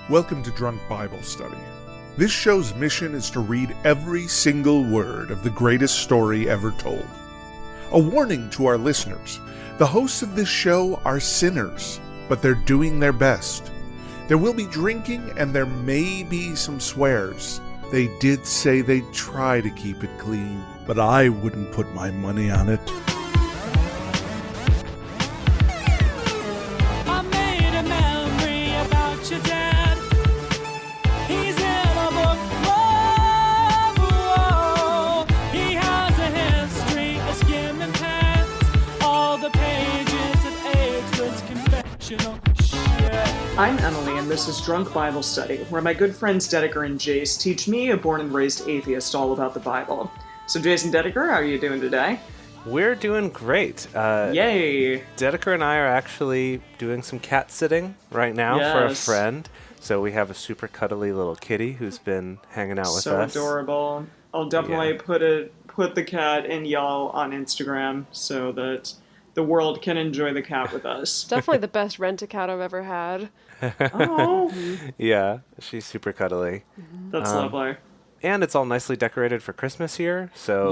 Welcome to Drunk Bible Study. This show's mission is to read every single word of the greatest story ever told. A warning to our listeners, the hosts of this show are sinners, but they're doing their best. There will be drinking and there may be some swears. They did say they'd try to keep it clean, but I wouldn't put my money on it. I'm Emily, and this is Drunk Bible Study, where my good friends Dedeker and Jace teach me, a born-and-raised atheist, all about the Bible. So Jace and Dedeker, how are you doing today? We're doing great. Yay! Dedeker and I are actually doing some cat sitting right now for a friend. So we have a super cuddly little kitty who's been hanging out with us. So adorable. I'll definitely put the cat and y'all on Instagram so that the world can enjoy the cat with us. Definitely the best rent-a-cat I've ever had. Oh. Yeah, she's super cuddly. That's lovely. And it's all nicely decorated for Christmas here, so,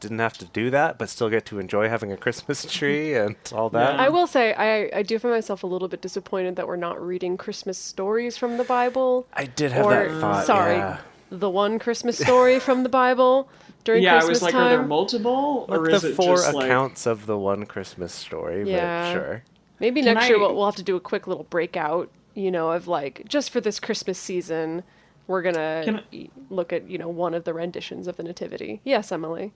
didn't have to do that, but still get to enjoy having a Christmas tree and all that. Yeah. I will say, I do find myself a little bit disappointed that we're not reading Christmas stories from the Bible. I did have that thought, Sorry, the one Christmas story from the Bible during Christmas I was like, time. are there multiple? Like or is the it four just accounts of the one Christmas story, but sure. Maybe next year we'll have to do a quick little breakout, of like, just for this Christmas season, we're going to look at, one of the renditions of the Nativity. Yes, Emily.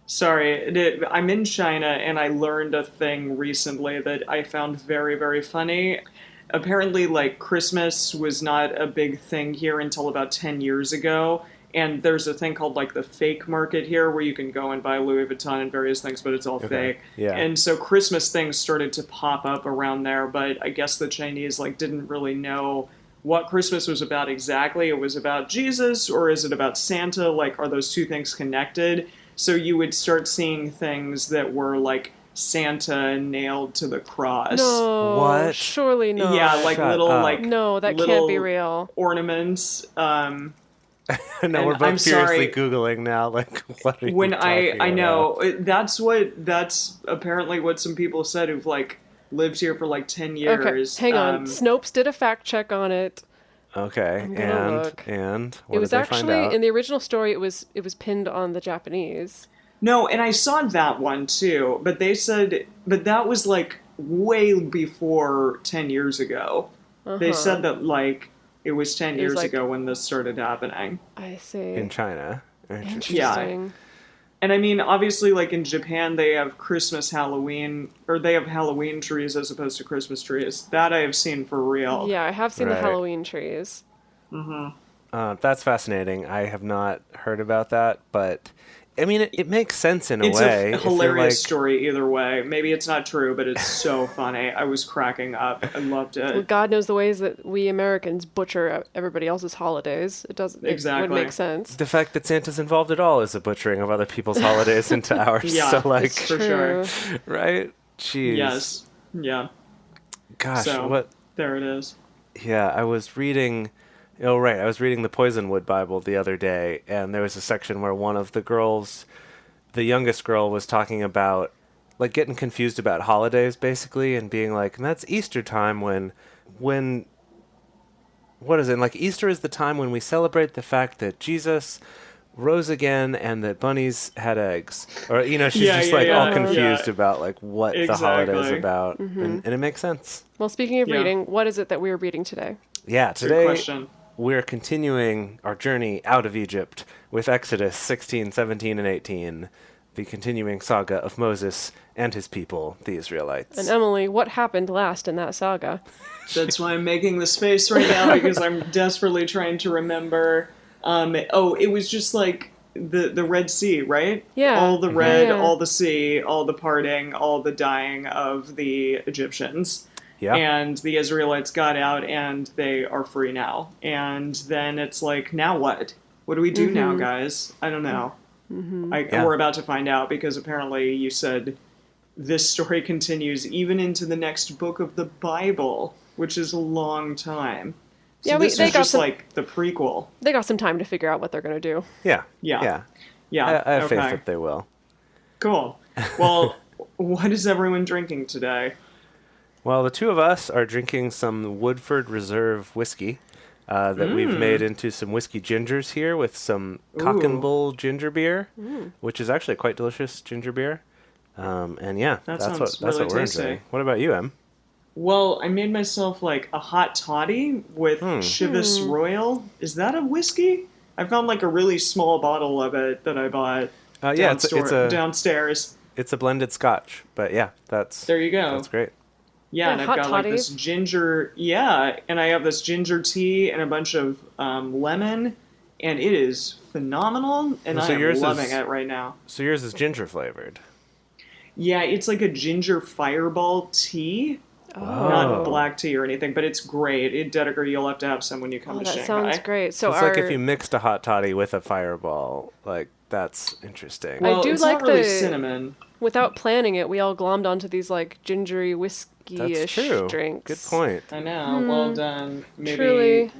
Sorry, I'm in China, and I learned a thing recently that I found very, very funny. Apparently, Christmas was not a big thing here until about 10 years ago. And there's a thing called, the fake market here where you can go and buy Louis Vuitton and various things, but it's all fake. Yeah. And so Christmas things started to pop up around there, but I guess the Chinese, didn't really know what Christmas was about exactly. It was about Jesus, or is it about Santa? Are those two things connected? So you would start seeing things that were, Santa nailed to the cross. No. What? Surely not. Yeah, no, that can't be real. Ornaments, No, we're both furiously Googling now, what are you talking about? I know, that's apparently what some people said who've, lived here for, 10 years. Okay, hang on. Snopes did a fact check on it. Okay, and what it was did they actually, find out? in the original story, it was pinned on the Japanese. No, and I saw that one, too, but they said, but that was, way before 10 years ago. Uh-huh. They said that, it was 10 years ago when this started happening. I see. In China. Interesting. Yeah. And I mean, obviously, in Japan, they have Halloween trees as opposed to Christmas trees. That I have seen for real. Yeah, I have seen the Halloween trees. Mm-hmm. That's fascinating. I have not heard about that, but I mean, it makes sense in a it's way. It's a hilarious story either way. Maybe it's not true, but it's so funny. I was cracking up. I loved it. Well, God knows the ways that we Americans butcher everybody else's holidays. It doesn't. Exactly. It would make sense. The fact that Santa's involved at all is the butchering of other people's holidays into ours. Yeah, so, it's for sure. Right? Jeez. Yes. Yeah. Gosh, so, what? There it is. Yeah, I was reading the Poisonwood Bible the other day, and there was a section where one of the girls, the youngest girl, was talking about getting confused about holidays basically, and being like, and that's Easter time when what is it? Easter is the time when we celebrate the fact that Jesus rose again and that bunnies had eggs. Or she's all confused about what the holiday's about. Mm-hmm. And it makes sense. Well, speaking of reading, what is it that we're reading today? Yeah, today good question. We're continuing our journey out of Egypt with Exodus 16, 17, and 18, the continuing saga of Moses and his people, the Israelites. And Emily, what happened last in that saga? That's why I'm making this face right now, because I'm desperately trying to remember. It was just the Red Sea, right? Yeah. All the red, all the sea, all the parting, all the dying of the Egyptians. Yeah. And the Israelites got out, and they are free now. And then it's now what? What do we do now, guys? I don't know. Mm-hmm. We're about to find out, because apparently you said this story continues even into the next book of the Bible, which is a long time. So Yeah, this they is got just some. like the prequel. They got some time to figure out what they're gonna do. Yeah. Yeah. Yeah. Yeah. I have faith okay. that they will. Cool. Well, what is everyone drinking today? Well, the two of us are drinking some Woodford Reserve whiskey that we've made into some whiskey gingers here with some Cock and Ooh. Bull ginger beer, which is actually quite delicious ginger beer. And yeah, That that's sounds what really we're tasty. enjoying. What about you, Em? Well, I made myself like a hot toddy with Chivas Royal. Is that a whiskey? I found like a really small bottle of it that I bought Yeah, it's downstairs. it's a blended Scotch, but yeah, that's There you go. That's great. Yeah, and I've hot got like this toddies. ginger. Yeah, and I have this ginger tea and a bunch of lemon, and it is phenomenal. And So I am yours loving is- it right now. So yours is ginger flavored. Yeah, it's like a ginger fireball tea. Oh. Not black tea or anything, but it's great. Dedeker, you'll have to have some when you come Oh, to that Shanghai. sounds great. So It's like if you mixed a hot toddy with a fireball. Like, that's interesting. Well, I do it's like not really the- cinnamon. without planning it, we all glommed onto these like gingery That's whiskey-ish true. drinks. Good point. I know. Well done. Maybe Truly.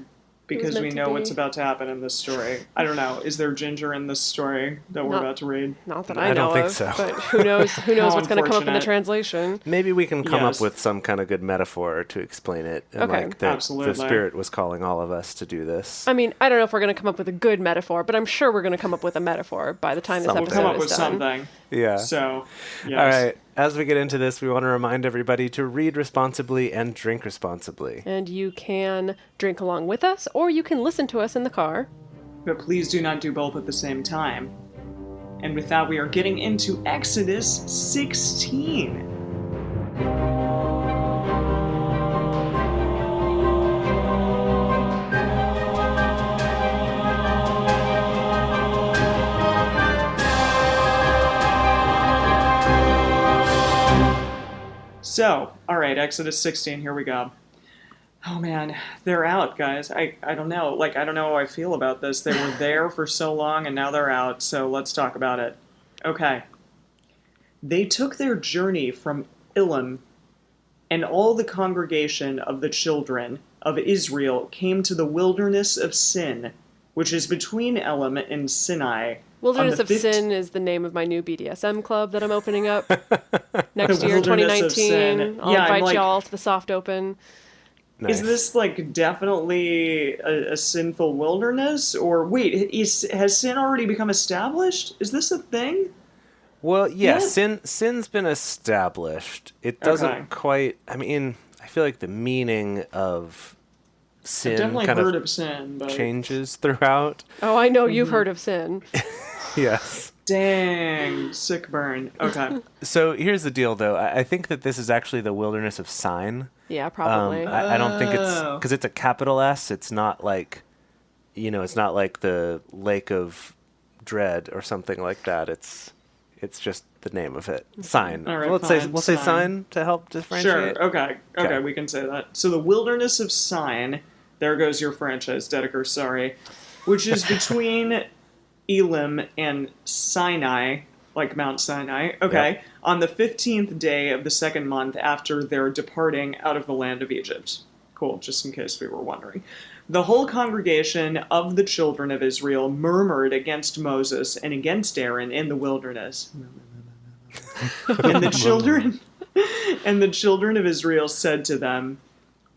because meant we to know be. what's about to happen in this story. I don't know. Is there ginger in this story that we're Not- about to read? Not that I I don't know think of, so. but who knows? Who knows How what's going to come up in the unfortunate. translation? Maybe we can come Yes. up with some kind of good metaphor to explain it. And Okay. like that Absolutely. the spirit was calling all of us to do this. I mean, I don't know if we're going to come up with a good metaphor, but I'm sure we're going to come up with a metaphor by the time this Something. episode Come up is with done. something. Yeah. So, yes. All right. As we get into this, we want to remind everybody to read responsibly and drink responsibly. And you can drink along with us, or you can listen to us in the car. But please do not do both at the same time. And with that, we are getting into Exodus 16. So, all right, Exodus 16, here we go. Oh man, they're out, guys. I don't know. Like, I don't know how I feel about this. They were there for so long and now they're out, so let's talk about it. Okay. They took their journey from Elim, and all the congregation of the children of Israel came to the wilderness of Sin, which is between Elim and Sinai. Wilderness on of the Sin is the name of my new BDSM club that I'm opening up next The year, Wilderness of 2019. Sin. I'll Yeah, I'm invite like- y'all to the soft open. Nice. Is this like definitely a sinful wilderness? Or wait, has sin already become established? Is this a thing? Well, yeah, Yeah. sin's been established. It doesn't Okay. quite. I mean, I feel like the meaning of I've sin definitely kind heard of of sin, but changes throughout. Oh, I know Mm-hmm. you've heard of sin. Yes. dang, sick burn. Okay. So here's the deal, though. I think that this is actually the wilderness of Sign. Yeah, probably. I don't think it's Oh. because it's a capital S. It's not like, it's not like the Lake of Dread or something like that. It's just the name of it. Sign. All right, We'll fine, say Sign. Sign to help differentiate. Sure. Okay. Okay. Okay, we can say that. So the wilderness of Sin, there goes your franchise, Dedeker, sorry, which is between Elim and Sinai, like Mount Sinai. Okay. Yep. On the 15th day of the second month after their departing out of the land of Egypt. Cool, just in case we were wondering. The whole congregation of the children of Israel murmured against Moses and against Aaron in the wilderness. And the children of Israel said to them,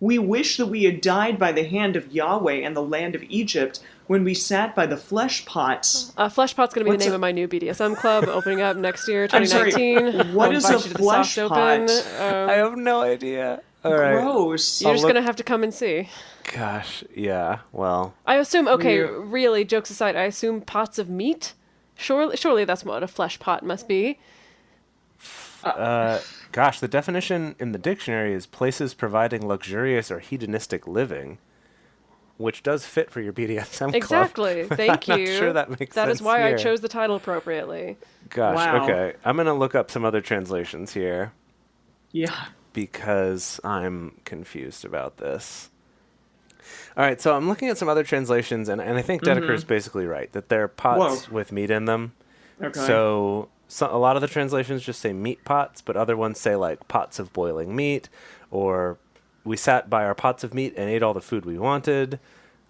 "We wish that we had died by the hand of Yahweh in the land of Egypt when we sat by the flesh pots." Flesh Pot's going to be What's the name a- of my new BDSM club, opening up next year, I'm sorry, 2019. what I'll is invite a you to the flesh soft open. pot? I have no idea. All right. Gross. You're just look- going to have to come and see. Gosh. Yeah. Well. I assume, okay, You- really, jokes aside, I assume pots of meat? Surely that's what a flesh pot must be. Gosh, the definition in the dictionary is places providing luxurious or hedonistic living, which does fit for your BDSM club. Exactly. Thank I'm you. not sure that makes That sense is why here. I chose the title appropriately. Gosh, Wow. okay. I'm going to look up some other translations here Yeah. because I'm confused about this. All right, so I'm looking at some other translations, and I think Dedeker is basically right, that they're pots Whoa. with meat in them. Okay. So a lot of the translations just say meat pots, but other ones say like pots of boiling meat or we sat by our pots of meat and ate all the food we wanted.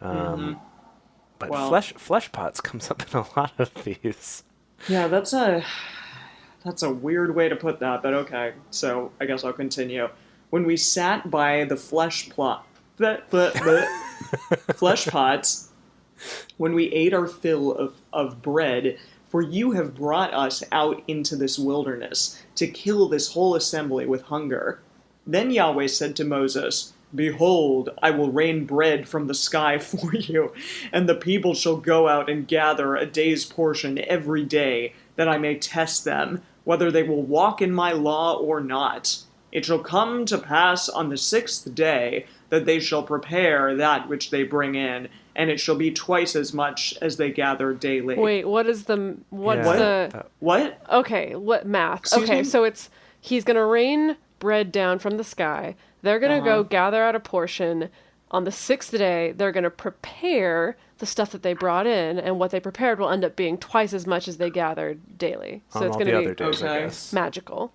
But Well- flesh pots comes up in a lot of these. Yeah, that's a weird way to put that, but okay. So I guess I'll continue. When we sat by the flesh pots, when we ate our fill of bread, for you have brought us out into this wilderness to kill this whole assembly with hunger. Then Yahweh said to Moses, Behold, I will rain bread from the sky for you, and the people shall go out and gather a day's portion every day, that I may test them, whether they will walk in my law or not. It shall come to pass on the 6th day that they shall prepare that which they bring in, and it shall be twice as much as they gather daily. Wait, what's Yeah. the... What? Okay, what math? Excuse Okay, me? so he's going to rain bread down from the sky. They're going to go gather out a portion. On the 6th day, they're going to prepare the stuff that they brought in, and what they prepared will end up being twice as much as they gathered daily. So On it's all going the to other be days, I Okay. guess. magical.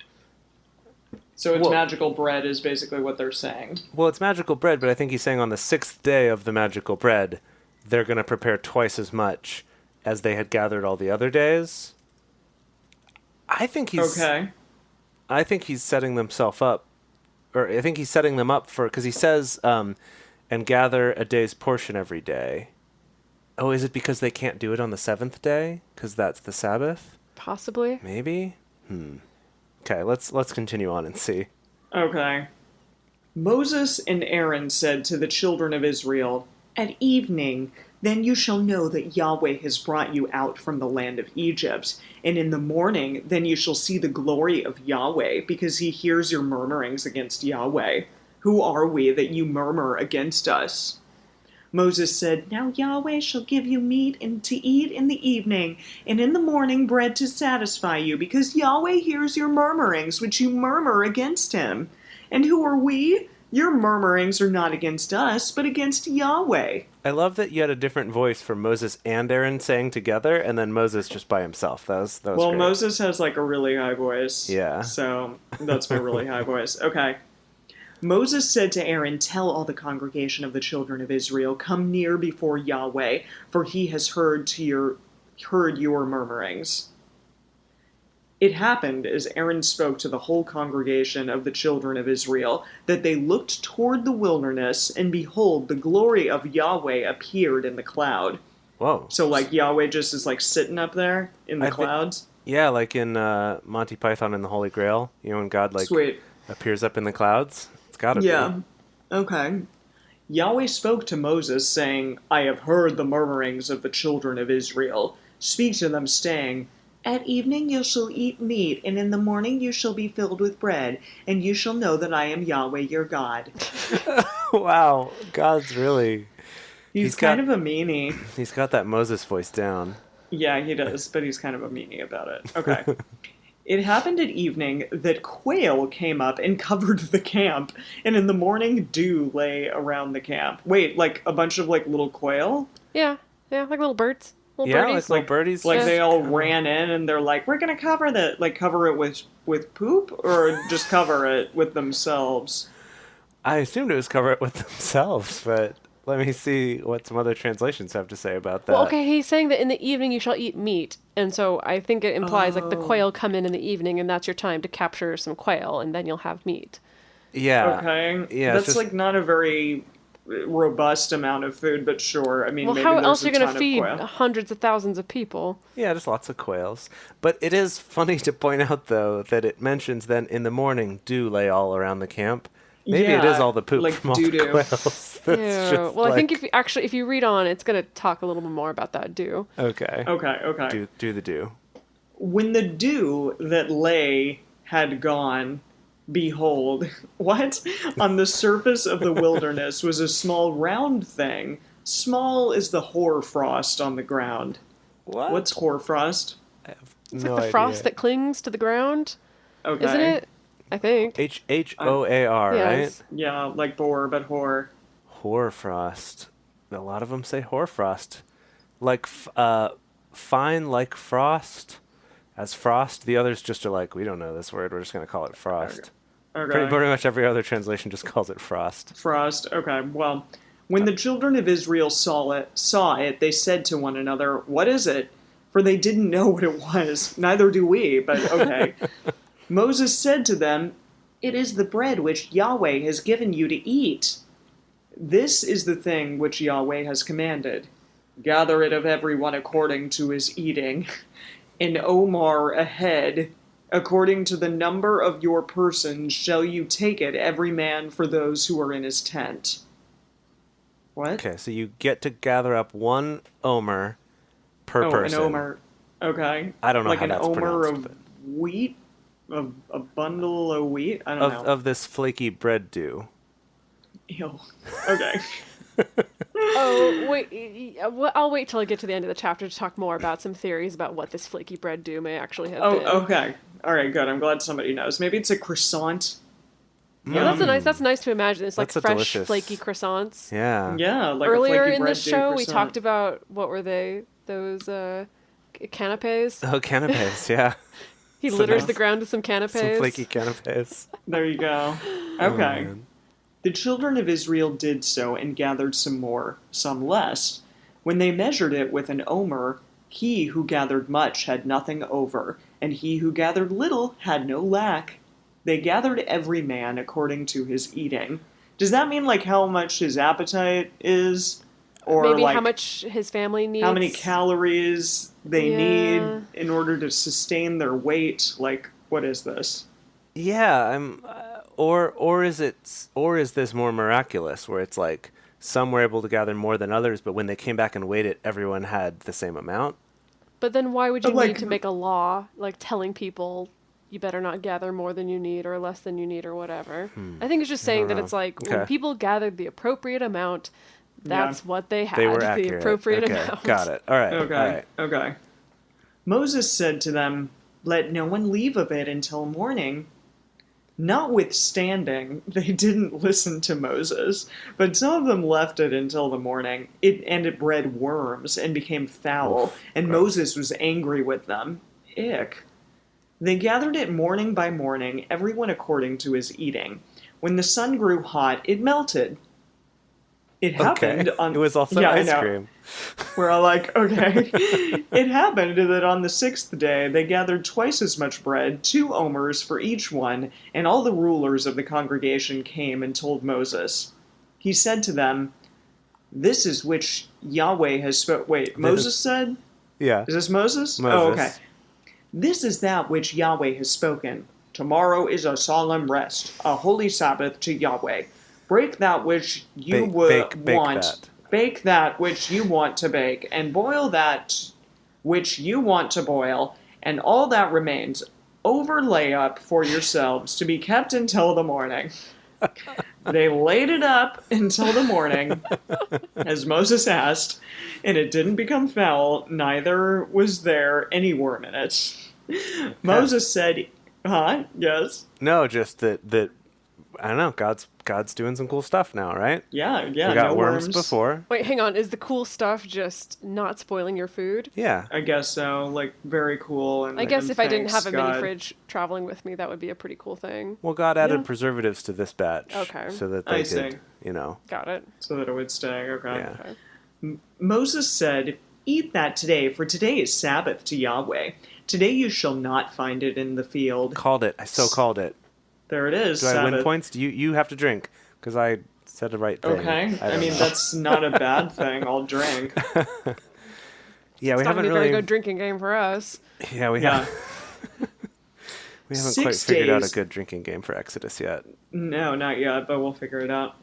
So it's Well- magical bread is basically what they're saying. Well, it's magical bread, but I think he's saying on the 6th day of the magical bread, they're going to prepare twice as much as they had gathered all the other days. I think he's setting themselves up, or I think he's setting them up for, because he says, and gather a day's portion every day. Oh, is it because they can't do it on the 7th day? Because that's the Sabbath? Possibly. Maybe? Okay, let's continue on and see. Okay. Moses and Aaron said to the children of Israel, At evening, then you shall know that Yahweh has brought you out from the land of Egypt. And in the morning, then you shall see the glory of Yahweh, because he hears your murmurings against Yahweh. Who are we that you murmur against us? Moses said, Now Yahweh shall give you meat and to eat in the evening, and in the morning bread to satisfy you, because Yahweh hears your murmurings, which you murmur against him. And who are we? Your murmurings are not against us, but against Yahweh. I love that you had a different voice for Moses and Aaron saying together, and then Moses just by himself. That was Well, great. Moses has like a really high voice. Yeah. So that's my really high voice. Okay. Moses said to Aaron, Tell all the congregation of the children of Israel, Come near before Yahweh, for he has heard your murmurings. It happened, as Aaron spoke to the whole congregation of the children of Israel, that they looked toward the wilderness, and behold, the glory of Yahweh appeared in the cloud. Whoa. So, like, Yahweh just is, like, sitting up there in the clouds? Yeah, like in Monty Python and the Holy Grail, when God Sweet. appears up in the clouds. It's gotta be. Yeah. Okay. Yahweh spoke to Moses, saying, I have heard the murmurings of the children of Israel. Speak to them, saying, At evening you shall eat meat, and in the morning you shall be filled with bread, and you shall know that I am Yahweh your God. Wow, God's really... He's kind of a meanie. He's got that Moses voice down. Yeah, he does, but he's kind of a meanie about it. Okay. It happened at evening that quail came up and covered the camp, and in the morning dew lay around the camp. Wait, like a bunch of like little quail? Yeah, like little birds. Little Yeah, birdies. like little birdies. Like just they all kinda- ran in and they're like, we're gonna cover it with poop, or just cover it with themselves? I assumed it was cover it with themselves, but let me see what some other translations have to say about that. Well, okay, he's saying that in the evening you shall eat meat, and so I think it implies like the quail come in the evening, and that's your time to capture some quail, and then you'll have meat. Yeah. Okay. Yeah, it's That's just- like not a very robust amount of food, but sure. I mean, Well, maybe how there's else are a you going ton to of feed quail. hundreds of thousands of people? Yeah, just lots of quails. But it is funny to point out, though, that it mentions then in the morning dew lay all around the camp. Maybe it is Yeah, all the poop like from all the doo-doo. quails. That's Yeah. just Well, I think like- if you read on, it's going to talk a little bit more about that dew. Okay. Okay. Do the dew. When the dew that lay had gone, behold, what? On the surface of the wilderness was a small round thing, small as the hoarfrost on the ground. What? What's hoarfrost? It's like the frost that clings to the ground, Okay. isn't it? I think. Hoar, Yes. right? Yeah, like boar, but whore. Hoarfrost. A lot of them say hoarfrost. Like fine like frost as frost. The others just are like, we don't know this word. We're just going to call it frost. Okay. Pretty much every other translation just calls it frost. Frost. Okay. Well, when the children of Israel saw it, they said to one another, "What is it?" For they didn't know what it was. Neither do we, but okay. Moses said to them, "It is the bread which Yahweh has given you to eat. This is the thing which Yahweh has commanded. Gather it of everyone according to his eating, an omer a head. According to the number of your persons shall you take it, every man for those who are in his tent." What? Okay, so you get to gather up 1 omer per person. An omer. Okay. I don't know like how an that's omer pronounced. of wheat? A bundle of wheat? I don't know. Of this flaky bread dew. Ew. Okay. Oh, wait. I'll wait till I get to the end of the chapter to talk more about some theories about what this flaky bread dew may actually have been. Okay. All right, good. I'm glad somebody knows. Maybe it's a croissant. Yeah, that's nice to imagine. It's like That's a fresh, delicious- flaky croissants. Yeah. Yeah, like Earlier a flaky in bread this dew show, we croissant. talked about, what were they? Those canapes? Oh, canapes, yeah. He Some litters nice- the ground with some canapes. Some flaky canapes. There you go. Oh, Okay. man. The children of Israel did so and gathered some more, some less. When they measured it with an omer, he who gathered much had nothing over, and he who gathered little had no lack. They gathered every man according to his eating. Does that mean like how much his appetite is? Or Maybe like how much his family needs. how many calories they Yeah. need in order to sustain their weight? Like, what is this? Yeah, or is this more miraculous where it's like some were able to gather more than others, but when they came back and weighed it, everyone had the same amount? But then why would you Like- need to make a law, like telling people you better not gather more than you need or less than you need or whatever? I think it's just saying that know. it's like Okay. when people gathered the appropriate amount, that's what they had. They were the accurate. appropriate Okay, amount. got it. All right. Okay. All right. Okay. Moses said to them, "Let no one leave of it until morning." Notwithstanding, they didn't listen to Moses, but some of them left it until the morning. It bred worms and became foul, Oof, and gross. Moses was angry with them. Ick. They gathered it morning by morning, everyone according to his eating. When the sun grew hot, it melted. It happened Okay. on. It was also Yeah, I ice know. cream. We're all like, okay. It happened that on the 6th day they gathered twice as much bread, 2 omers for each one, and all the rulers of the congregation came and told Moses. He said to them, "This is which Yahweh has spoken." Wait, Moses said? Yeah. Is this Moses? Moses. Oh, okay. "This is that which Yahweh has spoken. Tomorrow is a solemn rest, a holy Sabbath to Yahweh. Break that which you Bake want. that. Bake that which you want to bake, and boil that which you want to boil, and all that remains, overlay up for yourselves to be kept until the morning." They laid it up until the morning, as Moses asked, and it didn't become foul, neither was there any worm in it. Moses said, huh? Yes. No, just that I don't know, God's doing some cool stuff now, right? Yeah, We got no worms worms. before. Wait, hang on. Is the cool stuff just not spoiling your food? Yeah. I guess so. Like, very cool. And I guess and if I didn't have thanks, a mini God. fridge traveling with me, that would be a pretty cool thing. Well, God added Yeah. preservatives to this batch. Okay. So that I they see. could, Got it. So that it would stay. Okay. Yeah. Okay. Moses said, "Eat that today, for today is Sabbath to Yahweh. Today you shall not find it in the field." Called it. I so called it. There it is. Do Sabbath. I win points? You have to drink because I said the right thing. Okay. I don't mean, know. that's not a bad thing. I'll drink. Yeah, we It's not gonna haven't be a really. very good drinking game for us. Yeah, we Yeah. haven't. We haven't 6 quite figured out days. a good drinking game for Exodus yet. No, not yet, but we'll figure it out.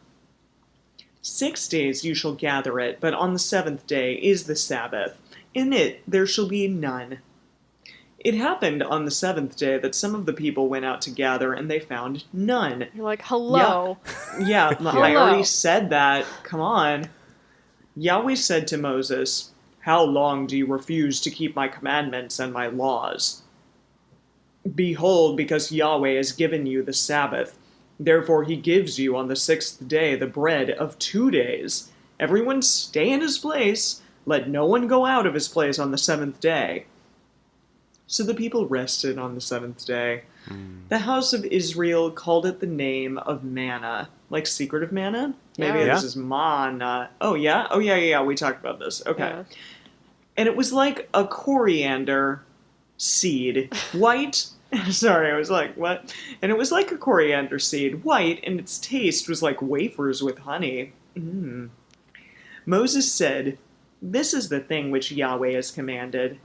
6 days you shall gather it, but on the 7th day is the Sabbath. In it there shall be none. It happened on the 7th day that some of the people went out to gather, and they found none. You're like, hello. Yeah, I Hello. already said that. Come on. Yahweh said to Moses, "How long do you refuse to keep my commandments and my laws? Behold, because Yahweh has given you the Sabbath, therefore he gives you on the 6th day the bread of 2 days. Everyone stay in his place. Let no one go out of his place on the 7th day." So the people rested on the seventh day. The house of Israel called it the name of manna, like secret of manna. Maybe Yeah. this is manna. Oh yeah, yeah. We talked about this. Okay, Yeah. and it was like a coriander seed, white. Sorry, I was like, what? And it was like a coriander seed, white, and its taste was like wafers with honey. Moses said, "This is the thing which Yahweh has commanded.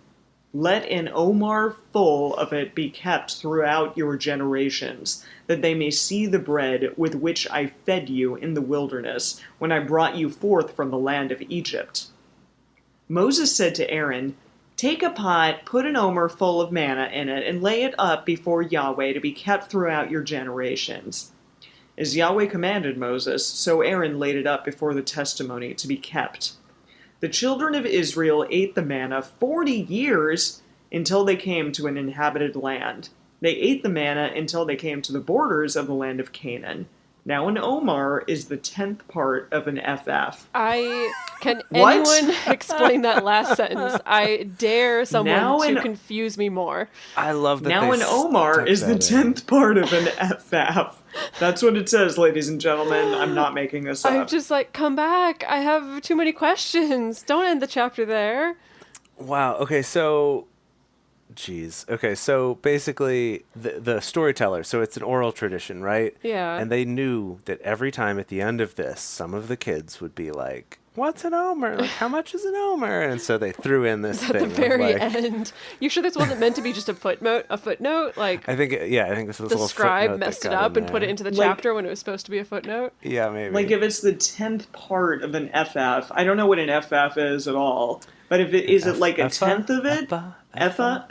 Let an omer full of it be kept throughout your generations, that they may see the bread with which I fed you in the wilderness, when I brought you forth from the land of Egypt." Moses said to Aaron, "Take a pot, put an omer full of manna in it, and lay it up before Yahweh to be kept throughout your generations." As Yahweh commanded Moses, so Aaron laid it up before the testimony to be kept. The children of Israel ate the manna 40 years until they came to an inhabited land. They ate the manna until they came to the borders of the land of Canaan. Now an omer is the 10th part of an FF. Can What? anyone explain that last sentence? I dare someone Now to an- confuse me more. I love that. Now an omer stuck is the that in. 10th part of an FF. That's what it says, ladies and gentlemen. I'm not making this up. I'm just like, come back. I have too many questions. Don't end the chapter there. Wow. Okay, so jeez. Okay, so basically the storyteller, so it's an oral tradition, right? Yeah. And they knew that every time at the end of this, some of the kids would be like, "What's an omer? Like, how much is an omer?" And so they threw in this At thing the very of like, end. You sure this wasn't meant to be just a footnote? A footnote? Like, I think this was a the little scribe footnote that messed it got up in and put there. it into the Like- chapter when it was supposed to be a footnote? Yeah, maybe. Like if it's the 10th part of an FF, I don't know what an FF is at all. But if it is it like a Effa? 10th of it? Effa?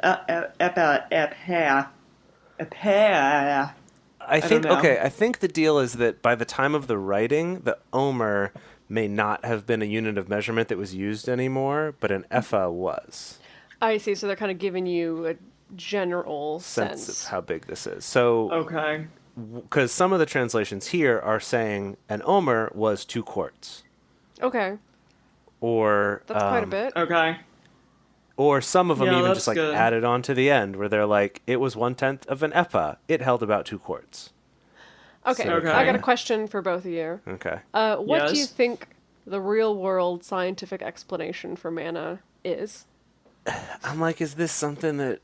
I think don't know. okay. I think the deal is that by the time of the writing, the omer may not have been a unit of measurement that was used anymore, but an epha was. I see. So they're kind of giving you a general Sense sense. of how big this is. So, Okay. because some of the translations here are saying an omer was 2 quarts, Okay. or That's quite a bit. Okay. or some of them Yeah, even that's just like good. added on to the end, where they're like, it was 1/10 of an epha. It held about 2 quarts. Okay. So Okay. I got a question for both of you. Okay. What do you Yes? think the real world scientific explanation for manna is? I'm like, is this something that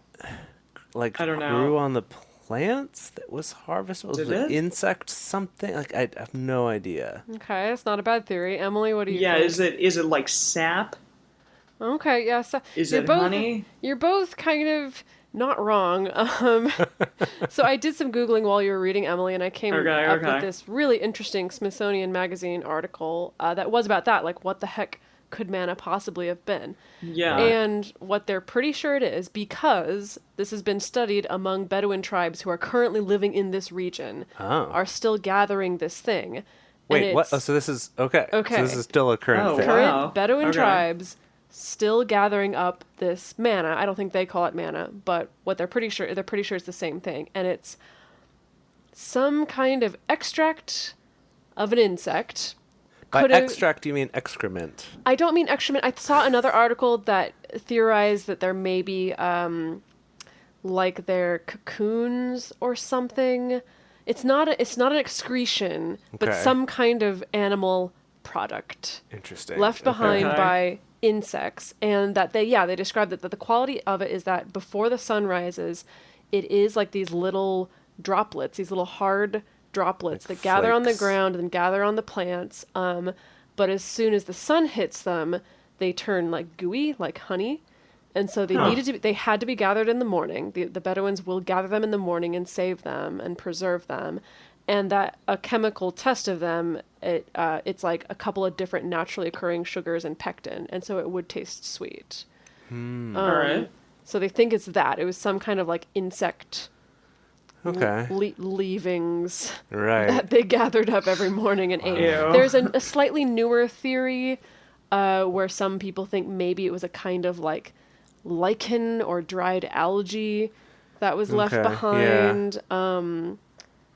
like I don't know. grew on the plants that was harvestable? Was Did it it? insect something? Like I have no idea. Okay, that's not a bad theory. Emily, what do you Yeah, think? is it like sap? Okay, yeah. So Is you're it both, honey? You're both kind of not wrong. So I did some Googling while you were reading, Emily, and I came Okay, up with okay. this really interesting Smithsonian Magazine article that was about that. Like, what the heck could manna possibly have been? Yeah. And what they're pretty sure it is, because this has been studied among Bedouin tribes who are currently living in this region, Oh. are still gathering this thing. And Wait, what? it's Oh, so this is okay. Okay. So this is still a current Oh, thing. wow. current Bedouin Okay. tribes still gathering up this manna. I don't think they call it manna, but what they're pretty sure it's the same thing, and it's some kind of extract of an insect. By Could've- extract, you mean excrement? I don't mean excrement. I saw another article that theorized that there may be like their cocoons or something. It's not an excretion, but Okay. some kind of animal product Interesting. left behind Okay. by insects, and that they described that the quality of it is that before the sun rises, it is like these little droplets, these little hard droplets Like that gather on the flakes. ground and gather on the plants. But as soon as the sun hits them, they turn like gooey, like honey. And so they had to be gathered in the morning. The Bedouins will gather them in the morning and save them and preserve them. And that a chemical test of them, it's like a couple of different naturally occurring sugars and pectin, and so it would taste sweet. All right. So they think it's that. It was some kind of like insect Okay. leavings Right. that they gathered up every morning and ate. Ew. There's a slightly newer theory where some people think maybe it was a kind of like lichen or dried algae that was left Okay, behind.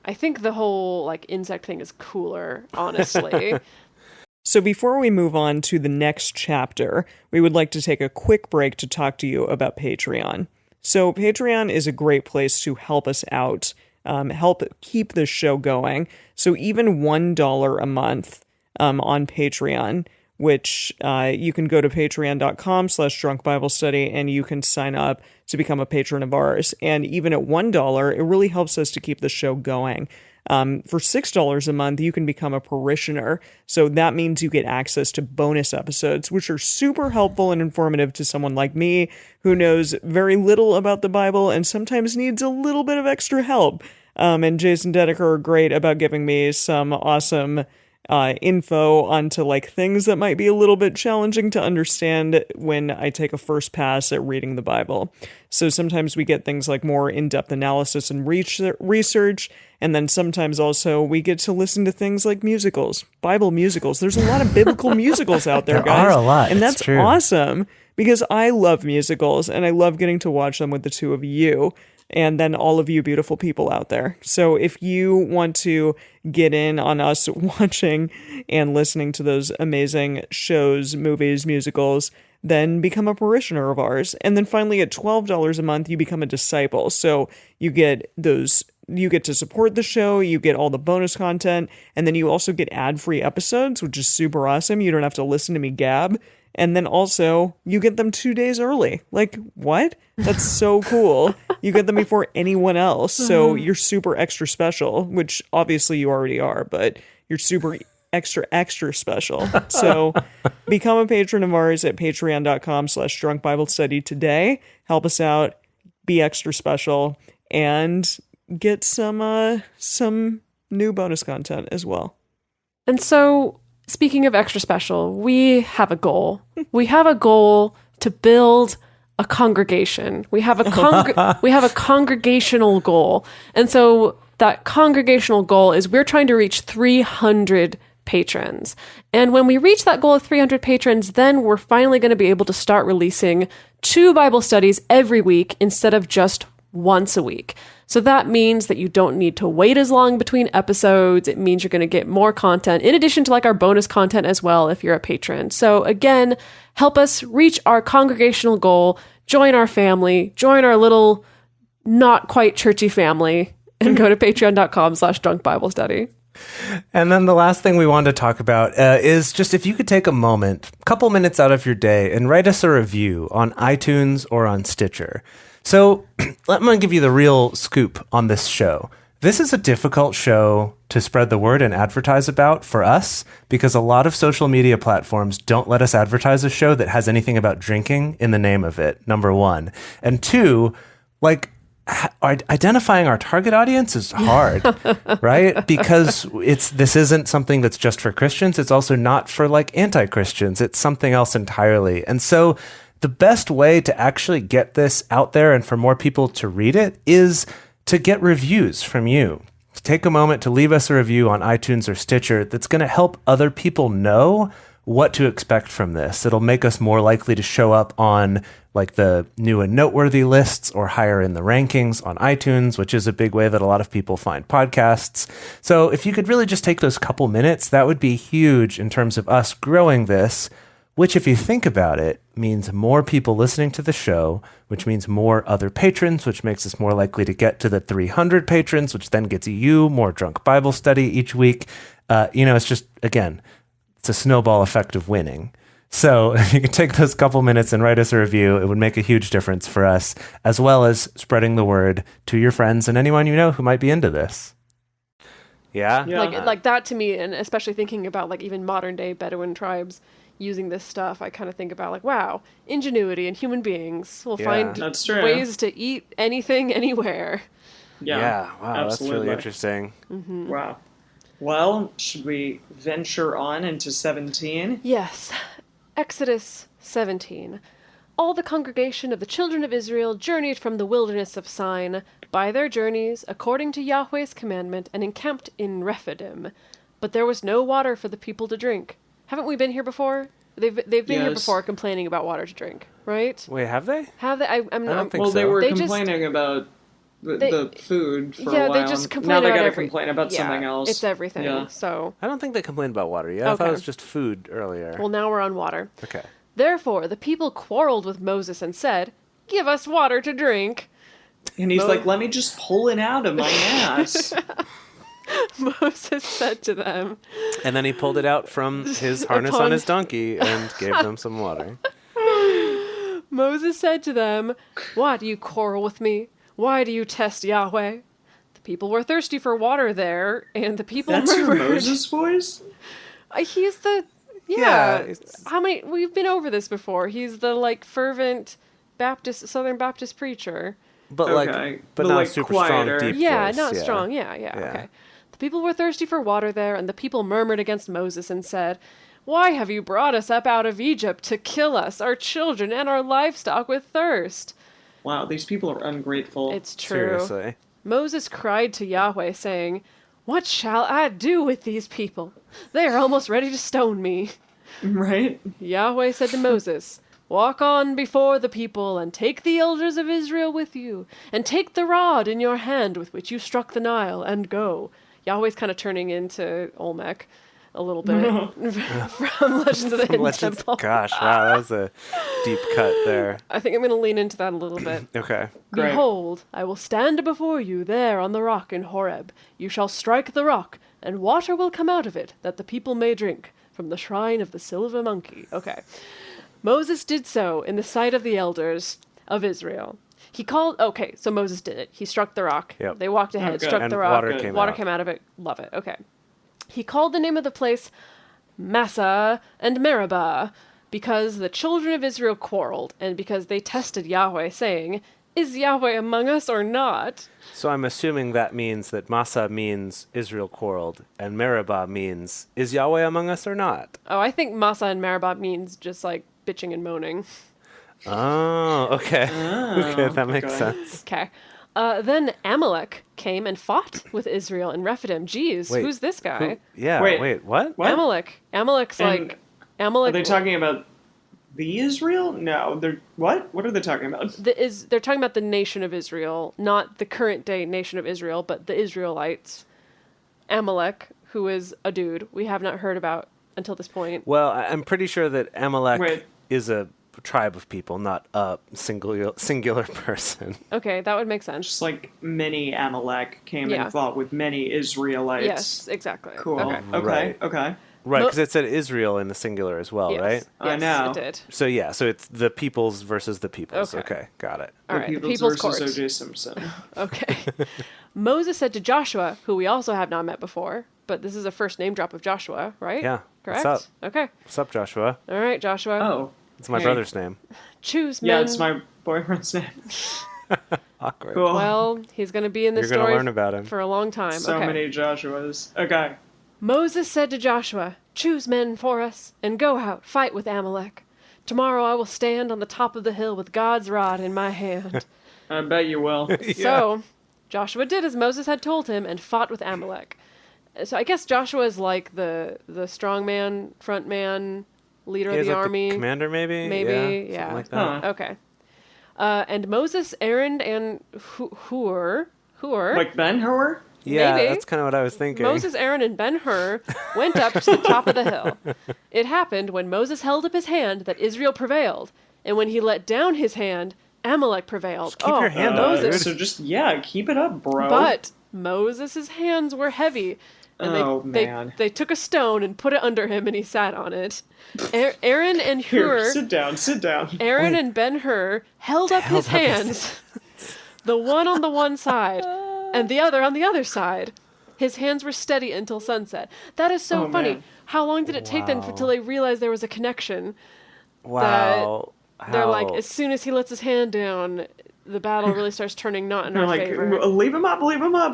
I think the whole like insect thing is cooler, honestly. So before we move on to the next chapter, we would like to take a quick break to talk to you about Patreon. So Patreon is a great place to help us out, help keep this show going. So even $1 a month on Patreon, which you can go to patreon.com/drunkbiblestudy and you can sign up to become a patron of ours. And even at $1, it really helps us to keep the show going. For $6 a month, you can become a parishioner. So that means you get access to bonus episodes, which are super helpful and informative to someone like me who knows very little about the Bible and sometimes needs a little bit of extra help. And Jason Dedeker are great about giving me some awesome info onto like things that might be a little bit challenging to understand when I take a first pass at reading the Bible. So sometimes we get things like more in-depth analysis and research, and then sometimes also we get to listen to things like musicals, Bible musicals. There's a lot of biblical musicals out there, guys. There are a lot. And that's true. awesome because I love musicals and I love getting to watch them with the two of you. And then all of you beautiful people out there. So if you want to get in on us watching and listening to those amazing shows, movies, musicals, then become a parishioner of ours. And then finally at $12 a month, you become a disciple. So you get to support the show, you get all the bonus content, and then you also get ad-free episodes, which is super awesome. You don't have to listen to me gab. And then also, you get them 2 days early. Like, what? That's so cool. You get them before anyone else. So you're super extra special, which obviously you already are, but you're super extra special. So become a patron of ours at patreon.com/drunkbiblestudy today. Help us out, be extra special, and get some new bonus content as well. And so, speaking of extra special, we have a goal. We have a goal to build a congregation. We have a congregational goal. And so that congregational goal is we're trying to reach 300 patrons. And when we reach that goal of 300 patrons, then we're finally going to be able to start releasing 2 Bible studies every week instead of just once a week. So that means that you don't need to wait as long between episodes. It means you're going to get more content in addition to like our bonus content as well if you're a patron. So again, help us reach our congregational goal, join our family, join our little not quite churchy family, and go to patreon.com/drunkbiblestudy. And then the last thing we wanted to talk about is just if you could take a moment, a couple minutes out of your day and write us a review on iTunes or on Stitcher. So I'm going to give you the real scoop on this show. This is a difficult show to spread the word and advertise about for us because a lot of social media platforms don't let us advertise a show that has anything about drinking in the name of it, number one. And two, like, identifying our target audience is hard, right? Because this isn't something that's just for Christians. It's also not for like anti-Christians. It's something else entirely. And so the best way to actually get this out there and for more people to read it is to get reviews from you. Take a moment to leave us a review on iTunes or Stitcher that's going to help other people know what to expect from this. It'll make us more likely to show up on like the new and noteworthy lists or higher in the rankings on iTunes, which is a big way that a lot of people find podcasts. So if you could really just take those couple minutes, that would be huge in terms of us growing this, which if you think about it, means more people listening to the show, which means more other patrons, which makes us more likely to get to the 300 patrons, which then gets you more drunk Bible study each week. It's just, again, it's a snowball effect of winning. So if you could take those couple minutes and write us a review, it would make a huge difference for us, as well as spreading the word to your friends and anyone you know who might be into this. Yeah. Like that to me, and especially thinking about like even modern day Bedouin tribes using this stuff, I kind of think about like, wow, ingenuity and human beings will find ways to eat anything, anywhere. Yeah. Wow, absolutely. That's really interesting. Mm-hmm. Wow. Well, should we venture on into 17? Yes. Exodus 17. All the congregation of the children of Israel journeyed from the wilderness of Sin by their journeys according to Yahweh's commandment and encamped in Rephidim. But there was no water for the people to drink. Haven't we been here before? They've been here before complaining about water to drink, right? Wait, have they? Have they? I don't think well, so. they were complaining about the food for a while. They just complain now they about gotta complain about something else. It's everything. Yeah. So I don't think they complained about water yet. I thought it was just food earlier. Well, now we're on water. Okay. Therefore, the people quarreled with Moses and said, give us water to drink. And he's like, let me just pull it out of my ass. Moses said to them, And then he pulled it out from his harness on his donkey and gave them some water. Moses said to them, why do you quarrel with me? Why do you test Yahweh? The people were thirsty for water there, and the people That's your murmured. Moses voice? He's the... Yeah, Yeah. How many... We've been over this before. He's the, like, fervent Southern Baptist preacher. But Okay. but But, not like, super quieter. strong, deep Yeah, voice. not strong. Yeah, okay. The people were thirsty for water there, and the people murmured against Moses and said, why have you brought us up out of Egypt to kill us, our children, and our livestock with thirst? Wow, these people are ungrateful. It's true. Seriously. Moses cried to Yahweh, saying, what shall I do with these people? They are almost ready to stone me. Right? Yahweh said to Moses, walk on before the people, and take the elders of Israel with you, and take the rod in your hand with which you struck the Nile, and go. Yahweh's kind of turning into Olmec a little bit from Legends of the Hidden Temple. Gosh, wow, that was a deep cut there. I think I'm going to lean into that a little bit. Okay. Great. Behold, I will stand before you there on the rock in Horeb. You shall strike the rock, and water will come out of it, that the people may drink, from the shrine of the silver monkey. Okay. Moses did so in the sight of the elders of Israel. So Moses did it. He struck the rock. Yep. They walked ahead, Okay. struck And the rock. water came out. Of it. Love it. Okay. He called the name of the place Massa and Meribah, because the children of Israel quarreled, and because they tested Yahweh, saying, is Yahweh among us or not? So I'm assuming that means that Massa means Israel quarreled, and Meribah means, is Yahweh among us or not? Oh, I think Massa and Meribah means just like bitching and moaning. Oh, okay. Okay, that makes okay. sense. Okay. Then Amalek came and fought with Israel in Rephidim. Jeez, Wait, who's this guy? Wait. What? What? Amalek's And like... Amalek... Are they talking about the Israel? No, they're... What? What are they talking about? They're talking about the nation of Israel, not the current day nation of Israel, but the Israelites. Amalek, who is a dude we have not heard about until this point. Well, I'm pretty sure that Amalek Wait. is a tribe of people, not a singular person. Okay, that would make sense. Just like many Amalek came Yeah. and fought with many Israelites. Yes, exactly. Cool. Okay. Right. Okay. Right, Mo- because it said Israel in the singular as well, Yes. right? I Yes, know. it did. So yeah, so it's the peoples versus the peoples. Okay. Okay, got it. All The right, People's People's versus Court. O.J. Simpson. Okay. Moses said to Joshua, who we also have not met before, but this is a first name drop of Joshua, right? Yeah. Correct? What's up? Okay. What's up, Joshua? All right, Joshua. Oh. It's my Hey. brother's name. Choose men. Yeah, it's my boyfriend's name. Awkward. Cool. Well, he's going to be in this You're gonna story learn about him. for a long time. So okay. many Joshuas. Okay. Moses said to Joshua, choose men for us, and go out, fight with Amalek. Tomorrow I will stand on the top of the hill with God's rod in my hand. I bet you will. So, Joshua did as Moses had told him and fought with Amalek. So I guess Joshua is like the strongman, front man, leader of He's the like army. the commander, maybe? Maybe, Something yeah. like that. Huh. Okay. And Moses, Aaron, and Hur, Like Ben-Hur? Yeah, Maybe. that's kind of what I was thinking. Moses, Aaron, and Ben-Hur went up to the top of the hill. It happened when Moses held up his hand that Israel prevailed, and when he let down his hand, Amalek prevailed. Just keep your hand up, Moses. dude. So just, yeah, keep it up, bro. But Moses' hands were heavy, and Oh, man. they took a stone and put it under him, and he sat on it. Aaron and Here, Hur, sit down, sit down. Aaron Wait. and Ben-Hur held up his hands, the one on the one side, and the other on the other side. His hands were steady until sunset. That is so Oh, funny. man. How long did it take them Wow. until they realized there was a connection? Wow. They're How- like, as soon as he lets his hand down, the battle really starts turning not in They're our like, favor. leave him up,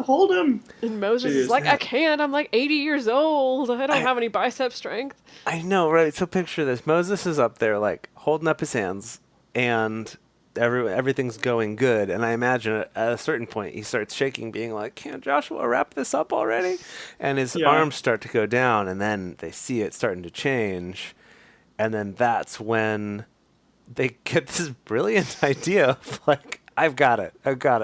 hold him. And Moses is Jeez. like, I can't. I'm like 80 years old. I don't have any bicep strength. I know, right? So picture this. Moses is up there, like, holding up his hands, and everything's going good. And I imagine at a certain point, he starts shaking, being like, can't Joshua wrap this up already? And his Yeah. arms start to go down, and then they see it starting to change. And then that's when they get this brilliant idea of, like, I've got it.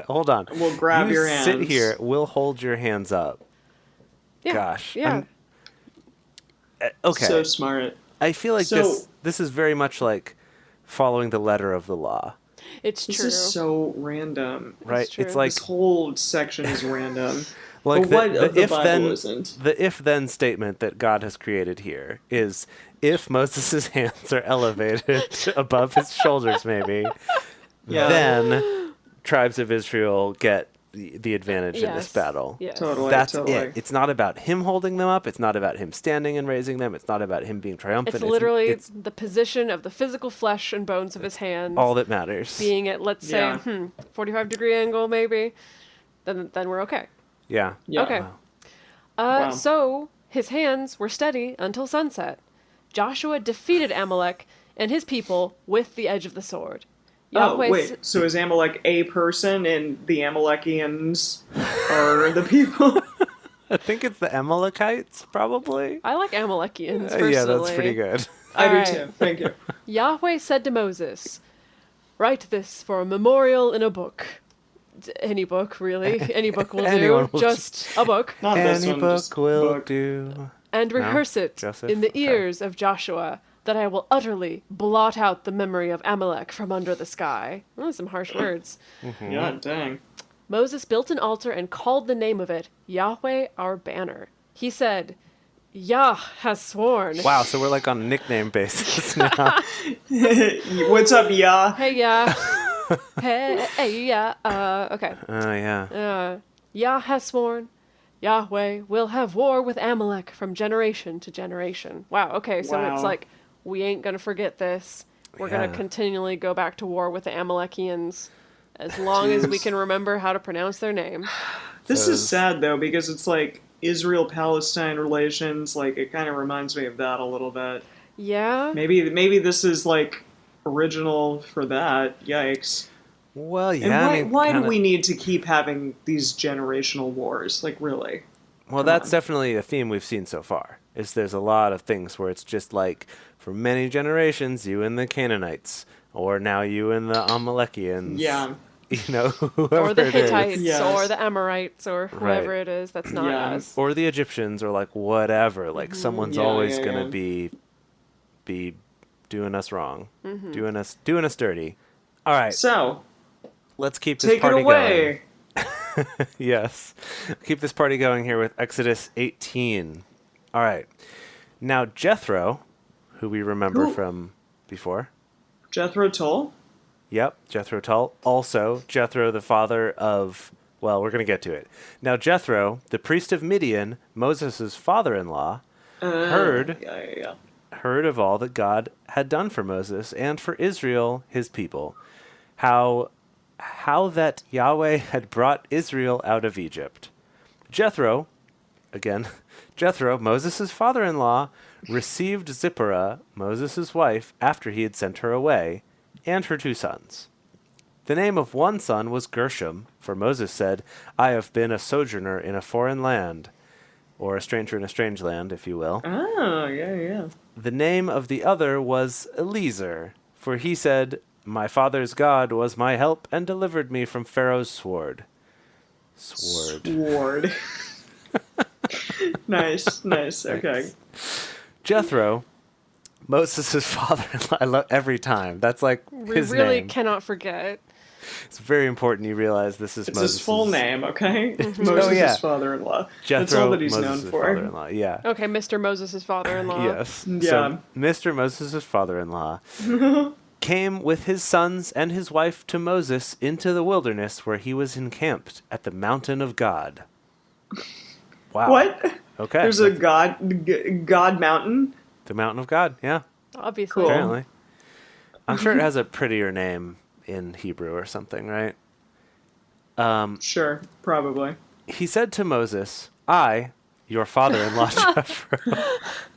Hold on. We'll grab You your sit hands. here. We'll hold your hands up. Yeah. Gosh. Yeah. Okay. So smart. I feel like So- this is very much like following the letter of the law. It's This true. is so random. Right? true. It's like This whole section is random. like But what of the if Bible then isn't? the if then statement that God has created here is if Moses' hands are elevated above his shoulders, maybe, Yeah. then tribes of Israel get the advantage in this Yes. battle. Yes. Totally. That's totally. it. It's not about him holding them up. It's not about him standing and raising them. It's not about him being triumphant. It's literally it's the position of the physical flesh and bones of his hands all that matters. being at, let's say, Yeah. 45-degree angle, maybe. Then we're okay. Yeah. Yeah. Okay. Wow. Wow. So his hands were steady until sunset. Joshua defeated Amalek and his people with the edge of the sword. Oh, Yahweh wait. So is Amalek a person and the Amalekians are the people? I think it's the Amalekites, probably. I like Amalekians, personally. Yeah, that's pretty good. I do Alright. too. Thank you. Yahweh said to Moses, "Write this for a memorial in a book." Any book, really. Any book will Anyone do. will Just a book. Not this Any one. book just will book. do. And rehearse it Joseph? in the Okay. ears of Joshua, that I will utterly blot out the memory of Amalek from under the sky. Oh, some harsh words. Yeah, dang. Moses built an altar and called the name of it Yahweh our banner. He said, Yah has sworn. Wow, so we're like on a nickname basis now. What's up, Yah? Hey, Yah. hey, Yah. Okay. Oh, yeah. Yah has sworn. Yahweh will have war with Amalek from generation to generation. Wow, okay, so Wow. it's like, we ain't gonna forget this. We're Yeah. gonna continually go back to war with the Amalekians as long as we Jeez. can remember how to pronounce their name. This So is sad though because it's like Israel-Palestine relations. Like it kind of reminds me of that a little bit. Yeah? Maybe this is like original for that. Yikes! Well, And yeah. why do kinda- we need to keep having these generational wars? Like really? Well, Come that's on. definitely a theme we've seen so far. Is there's a lot of things where it's just like for many generations, you and the Canaanites, or now you and the Amalekians. Yeah. You know, whoever Or the it is. Hittites, Yes. or the Amorites, or whoever Right. it is that's not Yeah. us. Or the Egyptians, or like whatever. Like someone's Yeah, always yeah, gonna yeah. be doing us wrong, doing us dirty. All right, So let's keep this take it party away. going. Yes, keep this party going here with Exodus 18. All right, now Jethro, who we remember Who? from before. Jethro Tull. Yep, Jethro Tull. Also, Jethro, the father of, well, we're going to get to it. Now, Jethro, the priest of Midian, Moses' father-in-law, heard Yeah. of all that God had done for Moses and for Israel, his people. How that Yahweh had brought Israel out of Egypt. Jethro, Moses' father-in-law, received Zipporah, Moses' wife, after he had sent her away, and her 2 sons. The name of one son was Gershom, for Moses said, I have been a sojourner in a foreign land, or a stranger in a strange land, if you will. Oh, yeah. The name of the other was Eliezer, for he said, My father's God was my help and delivered me from Pharaoh's sword. Sword. Nice. Okay. Jethro, Moses' father-in-law, I love every time. That's like We his really name. cannot forget. It's very important you realize this is It's Moses' his full name, okay? Moses' Oh, yeah. father-in-law. Jethro, That's all that he's Moses' known for. father-in-law. Yeah. Okay, Mr. Moses' father-in-law. Yes. Yeah. So Mr. Moses' father-in-law came with his sons and his wife to Moses into the wilderness where he was encamped at the mountain of God. Wow. What? Okay. There's a God mountain? The mountain of God. Yeah. Obviously. Cool. Apparently. I'm sure it has a prettier name in Hebrew or something, right? Sure, probably. He said to Moses, I, your father-in-law Jethro.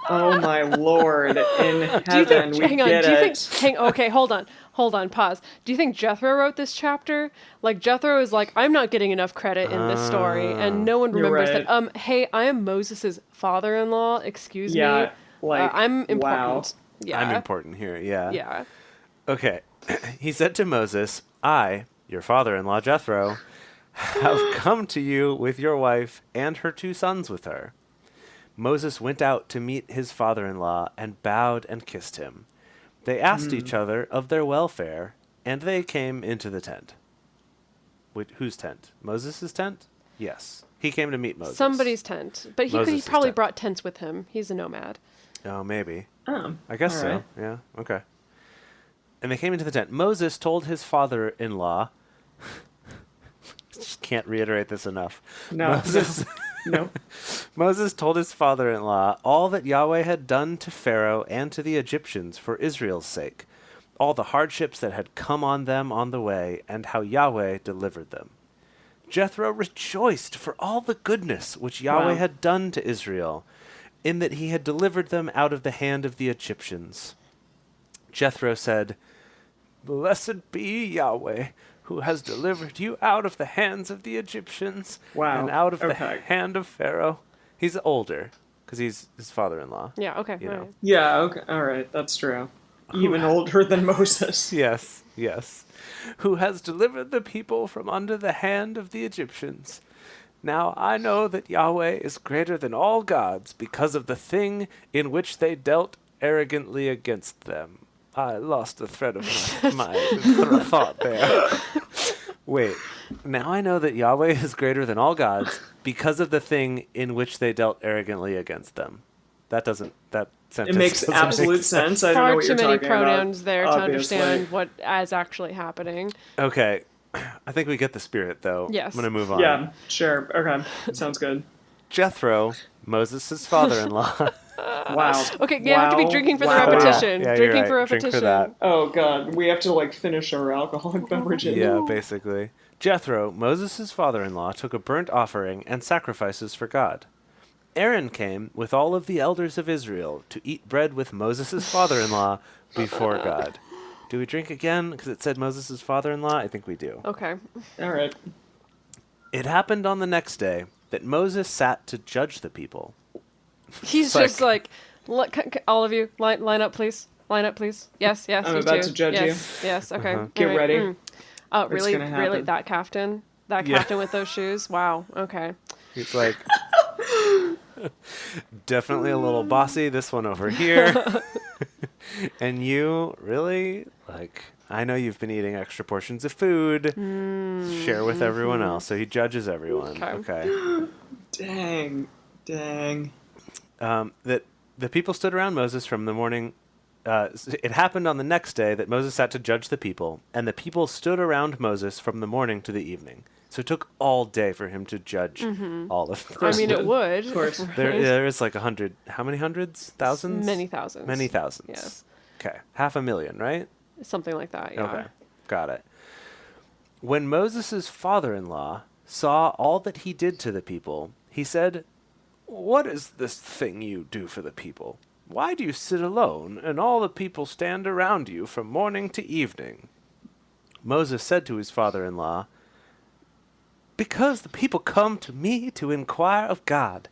Oh my lord, in heaven, Do you think, we hang on, get do you it. think, okay, hold on, pause. Do you think Jethro wrote this chapter? Like, Jethro is like, I'm not getting enough credit in this story, and no one You're remembers right. that, hey, I am Moses' father-in-law, excuse Yeah, me. like, I'm important. wow. Yeah. I'm important here, yeah. Yeah. Okay. He said to Moses, I, your father-in-law Jethro, have come to you with your wife and her 2 sons with her. Moses went out to meet his father-in-law and bowed and kissed him. They asked each other of their welfare, And they came into the tent. Whose tent? Moses' tent? Yes. He came to meet Moses. Somebody's tent. But he Moses' probably tent. brought tents with him. He's a nomad. Oh, maybe. Oh, I guess all so. right. Yeah. Okay. And they came into the tent. Moses told his father-in-law. Just can't reiterate this enough. No, Moses, no. Moses told his father-in-law all that Yahweh had done to Pharaoh and to the Egyptians for Israel's sake, all the hardships that had come on them on the way, and how Yahweh delivered them. Jethro rejoiced for all the goodness which Yahweh Wow. had done to Israel, in that he had delivered them out of the hand of the Egyptians. Jethro said, "Blessed be Yahweh, who has delivered you out of the hands of the Egyptians Wow. and out of the Okay. hand of Pharaoh." He's older, because he's his father-in-law. Yeah, okay. You all know. right. Yeah, okay. All right, that's true. Even older than Moses. Yes, yes. Who has delivered the people from under the hand of the Egyptians. Now I know that Yahweh is greater than all gods because of the thing in which they dealt arrogantly against them. I lost the thread of my thought there. Wait. Now I know that Yahweh is greater than all gods because of the thing in which they dealt arrogantly against them. That sentence It makes doesn't absolute make sense. I don't know Far what too you're many talking pronouns about, there to obviously. understand what is actually happening. Okay. I think we get the spirit, though. Yes. I'm going to move on. Yeah, sure. Okay, sounds good. Jethro, Moses' father-in-law. Wow. Okay, you have to be drinking for the Wow. repetition. Yeah, you're Drinking right. for Drink repetition. for that. Oh god, we have to like finish our alcoholic beverages. Yeah, basically. Jethro, Moses' father-in-law, took a burnt offering and sacrifices for God. Aaron came with all of the elders of Israel to eat bread with Moses' father-in-law before God. Do we drink again? Because it said Moses' father-in-law? I think we do. Okay. All right. It happened on the next day that Moses sat to judge the people. He's Like- just like, all of you, line up, please. Line up, please. Yes, yes. I'm you about too. to judge yes, you. Yes, okay. Get All right. ready. Oh, It's really? gonna happen. Really? That captain? That Yeah. captain with those shoes? Wow. Okay. He's like, definitely a little bossy, this one over here. And you, really? Like, I know you've been eating extra portions of food. Share with everyone else. So he judges everyone. Okay. Dang. That the people stood around Moses from the morning. It happened on the next day that Moses sat to judge the people, and the people stood around Moses from the morning to the evening. So it took all day for him to judge all of them. I mean, it would. Of course. There is like 100. How many hundreds? Thousands? Many thousands. Many thousands. Yes. Okay. 500,000, right? Something like that, yeah. Okay. Got it. When Moses' father-in-law saw all that he did to the people, he said, "What is this thing you do for the people? Why do you sit alone, and all the people stand around you from morning to evening?" Moses said to his father-in-law, "Because the people come to me to inquire of God.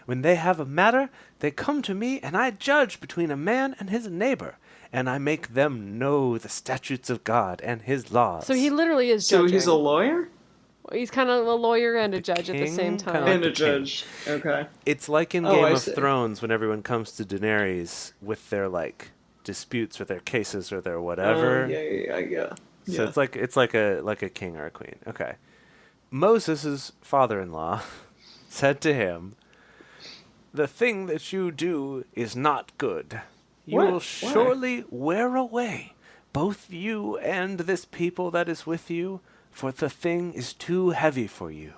When they have a matter, they come to me, and I judge between a man and his neighbor, and I make them know the statutes of God and his laws." So he literally is So judging. he's a lawyer He's kind of a lawyer and a judge at the king, same kinda time. like and the a judge. Okay. It's like in Oh, Game I of see. Thrones when everyone comes to Daenerys with their like disputes or their cases or their whatever. Yeah. So it's like a king or a queen. Okay. Moses' father-in-law said to him, "The thing that you do is not good. You What? will Why? surely wear away both you and this people that is with you, for the thing is too heavy for you.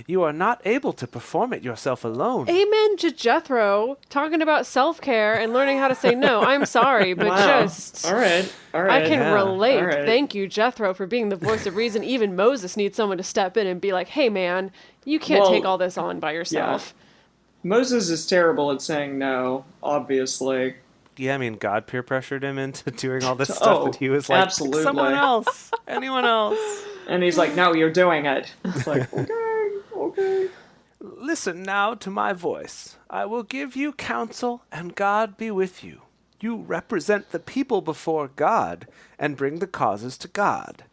You are not able to perform it yourself alone." Amen to Jethro, talking about self-care and learning how to say no. I'm sorry, but Wow. just... All right. I can Yeah. relate. All right. Thank you, Jethro, for being the voice of reason. Even Moses needs someone to step in and be like, "Hey, man, you can't Well, take all this on by yourself." Moses is terrible at saying no, obviously. Yeah, I mean, God peer pressured him into doing all this Oh, stuff that he was like, absolutely. someone else, anyone else. And he's like, "No, you're doing it." It's like, okay. Listen now to my voice. I will give you counsel, and God be with you. You represent the people before God, and bring the causes to God.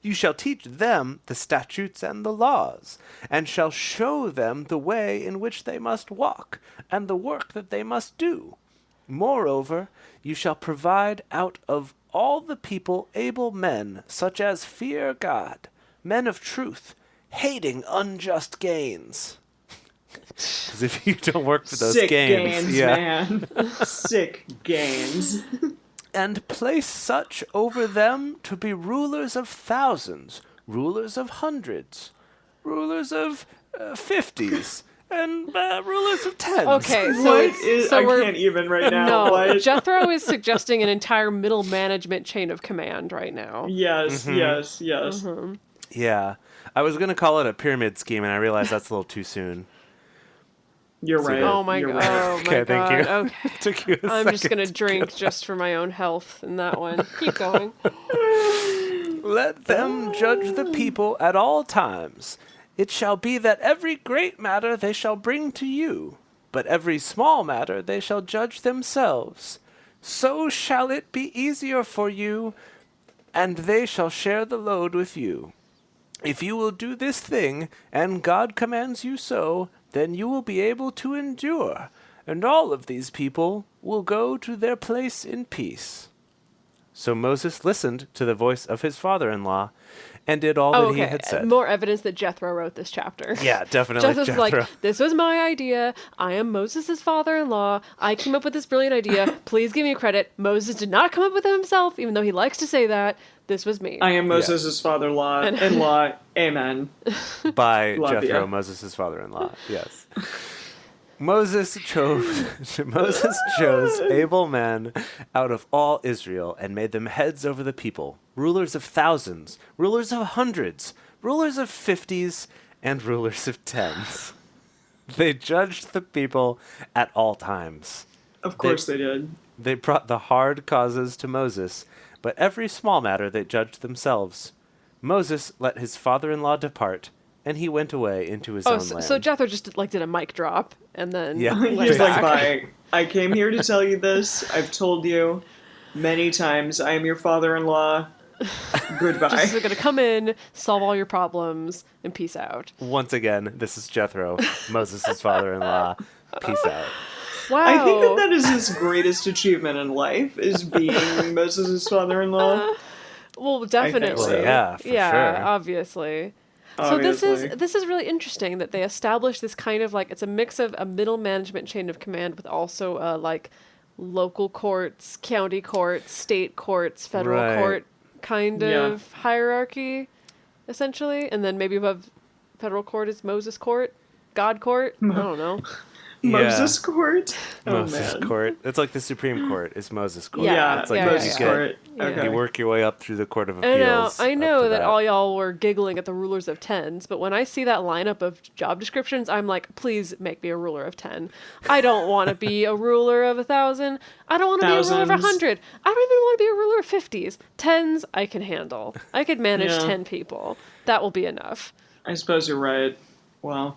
You shall teach them the statutes and the laws, and shall show them the way in which they must walk, and the work that they must do. Moreover, you shall provide out of all the people able men, such as fear God, men of truth, hating unjust gains. Because if you don't work for those Sick gains, man. Sick gains. and place such over them to be rulers of thousands, rulers of hundreds, rulers of 50s, and rulers of 10s. Okay, so What it's is, so I we're can't even right now. no. What? Jethro is suggesting an entire middle management chain of command right now. Yes, yes, yes. Yeah. I was going to call it a pyramid scheme, and I realized that's a little too soon. You're So right. good. Oh my You're god! right. Oh my Okay, thank god! you. Okay. Took you a I'm just second gonna to drink get just for my own health in that one. Keep going. Let them judge the people at all times. It shall be that every great matter they shall bring to you, but every small matter they shall judge themselves. So shall it be easier for you, and they shall share the load with you. If you will do this thing, and God commands you so, then you will be able to endure, and all of these people will go to their place in peace. So Moses listened to the voice of his father-in-law and did all that he had said. More evidence that Jethro wrote this chapter. Yeah, definitely Jethro's Jethro. like, this was my idea. I am Moses' father-in-law. I came up with this brilliant idea. Please give me credit. Moses did not come up with it himself, even though he likes to say that. This was me. I am Moses' father-in-law. Amen. By Love Jethro, ya. Moses' father-in-law. Yes. Moses chose able men out of all Israel and made them heads over the people, rulers of thousands, rulers of hundreds, rulers of 50s, and rulers of 10s. They judged the people at all times. Of course they did. They brought the hard causes to Moses, but every small matter they judged themselves. Moses let his father-in-law depart, and he went away into his own land. So Jethro just did a mic drop and then Yeah. went He's like, back. bye. I came here to tell you this. I've told you many times. I am your father-in-law. Goodbye. Just gonna come in, solve all your problems, and peace out. Once again, this is Jethro, Moses' father-in-law. Peace out. Wow. I think that is his greatest achievement in life, is being Moses' father-in-law. Well, definitely. so. Yeah, for sure. Obviously. Obviously. So this is really interesting that they established this kind of like, it's a mix of a middle management chain of command with also like local courts, county courts, state courts, federal Right. court kind Yeah. of hierarchy, essentially. And then maybe above federal court is Moses court, God court. I don't know. Moses Court? Oh, Moses man. Court. It's like the Supreme Court is Moses Court. Yeah, It's like yeah, Moses you, Court. Yeah. Okay. you work your way up through the Court of I know, Appeals. I up know to that all y'all were giggling at the rulers of tens, but when I see that lineup of job descriptions, I'm like, please make me a ruler of 10. I don't want to be a ruler of 1,000. I don't want to be a ruler of Thousands. 100. I don't even want to be a ruler of 50s. 10s, I can handle. I could manage Yeah. 10 people. That will be enough. I suppose you're right. Wow.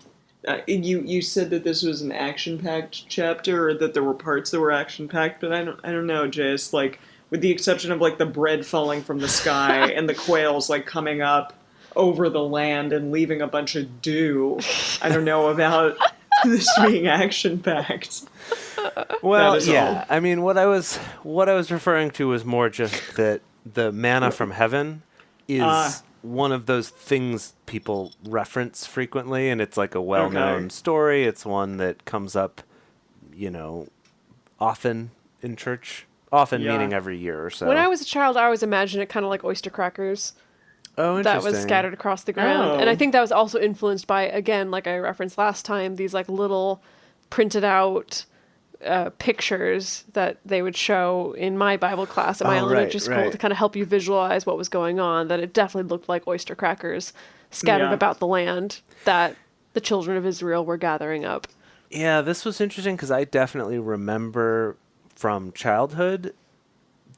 You said that this was an action-packed chapter, or that there were parts that were action-packed, but I don't know, Jace. Like, with the exception of like the bread falling from the sky and the quails like coming up over the land and leaving a bunch of dew, I don't know about this being action-packed. Well, That is yeah. all. I mean, what I was referring to was more just that the manna from heaven is one of those things people reference frequently, and it's like a well-known Okay. story. It's one that comes up, often in church. Often Yeah. meaning every year or so. When I was a child, I always imagined it kind of like oyster crackers oh, that interesting. was scattered across the ground. Oh. And I think that was also influenced by, again, like I referenced last time, these like little printed out pictures that they would show in my Bible class at my elementary school right. to kind of help you visualize what was going on, that it definitely looked like oyster crackers scattered Yeah. about the land that the children of Israel were gathering up. Yeah, this was interesting because I definitely remember from childhood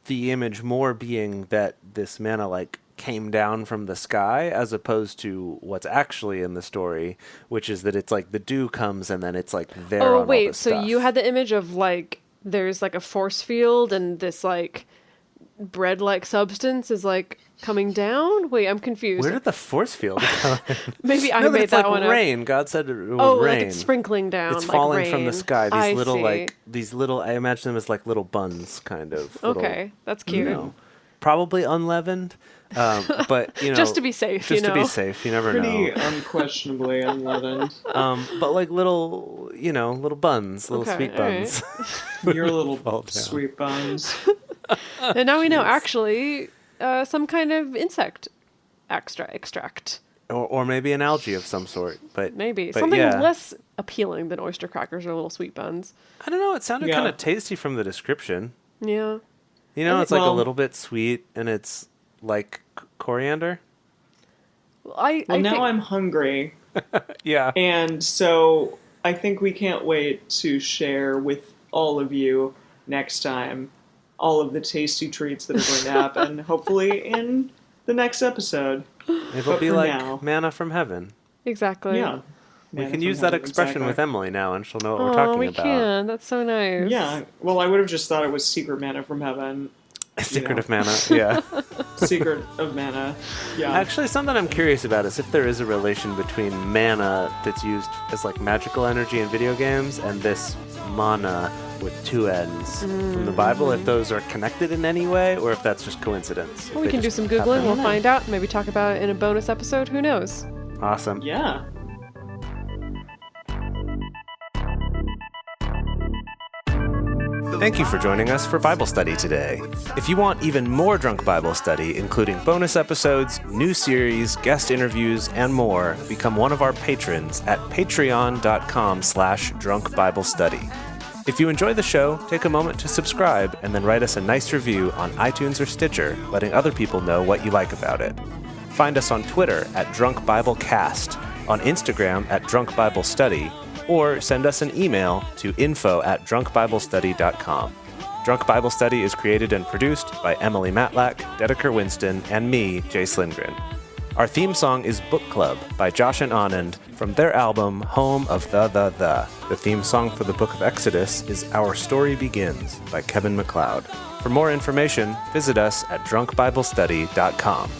the image more being that this manna like came down from the sky as opposed to what's actually in the story, which is that it's like the dew comes and then it's like there on Oh, all wait, the so stuff. you had the image of like there's like a force field and this like bread-like substance is like coming down. Wait, I'm confused. Where did the force field come in? Maybe I No, made it's that like one up. rain. God said it would Oh, rain. like it's sprinkling down. It's like falling from the rain. sky. I see. These little. I imagine them as like little buns, kind of. Okay, that's cute. Probably unleavened, but Just to be safe, Just to be safe. You never Pretty know. unquestionably unleavened. But like little, little buns, little sweet all right. buns. Your Fall little down. sweet buns. And now we know actually some kind of insect extract. Or maybe an algae of some sort. But Maybe. but Something yeah. less appealing than oyster crackers or little sweet buns. I don't know. It sounded Yeah. kind of tasty from the description. Yeah. It's like a Well- little bit sweet, and it's like coriander. Well, Well, now I'm hungry, Yeah. and so I think we can't wait to share with all of you next time all of the tasty treats that are going to happen, hopefully in the next episode. It'll But be for like now- manna from heaven. Exactly. Yeah. We Man, can if use I'm that having- expression exactly. with Emily now, and she'll know what we're Oh, talking we about. can. That's so nice. Yeah, well, I would have just thought it was secret manna from heaven. Secret know. of manna, yeah. Secret of manna. Yeah. Actually, something I'm curious about is if there is a relation between mana that's used as like magical energy in video games and this mana with two ends from the Bible, if those are connected in any way, or if that's just coincidence. If Well, we they can do just some happen. Googling. We'll find out. Maybe talk about it in a bonus episode. Who knows? Awesome. Yeah. Thank you for joining us for Bible study today. If you want even more Drunk Bible Study, including bonus episodes, new series, guest interviews, and more, become one of our patrons at patreon.com/drunkbiblestudy. If you enjoy the show, take a moment to subscribe and then write us a nice review on iTunes or Stitcher, letting other people know what you like about it. Find us on Twitter at DrunkBibleCast, on Instagram at DrunkBibleStudy, or send us an email to info@drunkbiblestudy.com. Drunk Bible Study is created and produced by Emily Matlack, Dedeker Winston, and me, Jay Slingren. Our theme song is Book Club by Josh and Anand from their album Home of the. The theme song for the Book of Exodus is Our Story Begins by Kevin MacLeod. For more information, visit us at drunkbiblestudy.com.